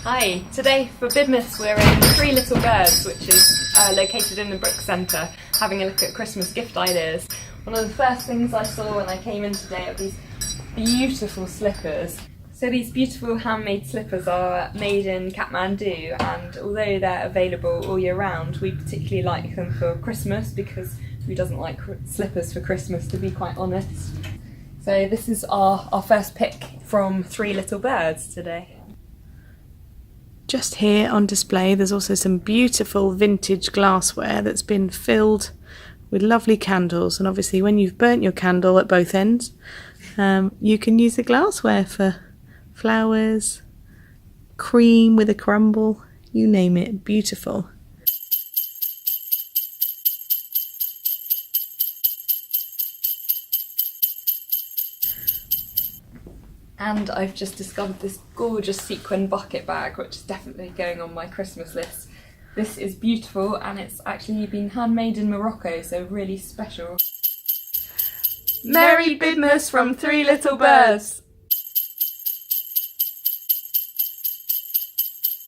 Hi, today for BIDmas we're in Three Little Birds, which is located in the Brick Centre, having a look at Christmas gift ideas. One of the first things I saw when I came in today are these beautiful slippers. So these beautiful handmade slippers are made in Kathmandu, and although they're available all year round, we particularly like them for Christmas because who doesn't like slippers for Christmas, to be quite honest. So this is our first pick from Three Little Birds today. Just here on display there's also some beautiful vintage glassware that's been filled with lovely candles, and obviously when you've burnt your candle at both ends you can use the glassware for flowers, cream with a crumble, you name it, beautiful. And I've just discovered this gorgeous sequin bucket bag, which is definitely going on my Christmas list. This is beautiful and it's actually been handmade in Morocco, so really special. MerryBIDmas from Three Little Birds!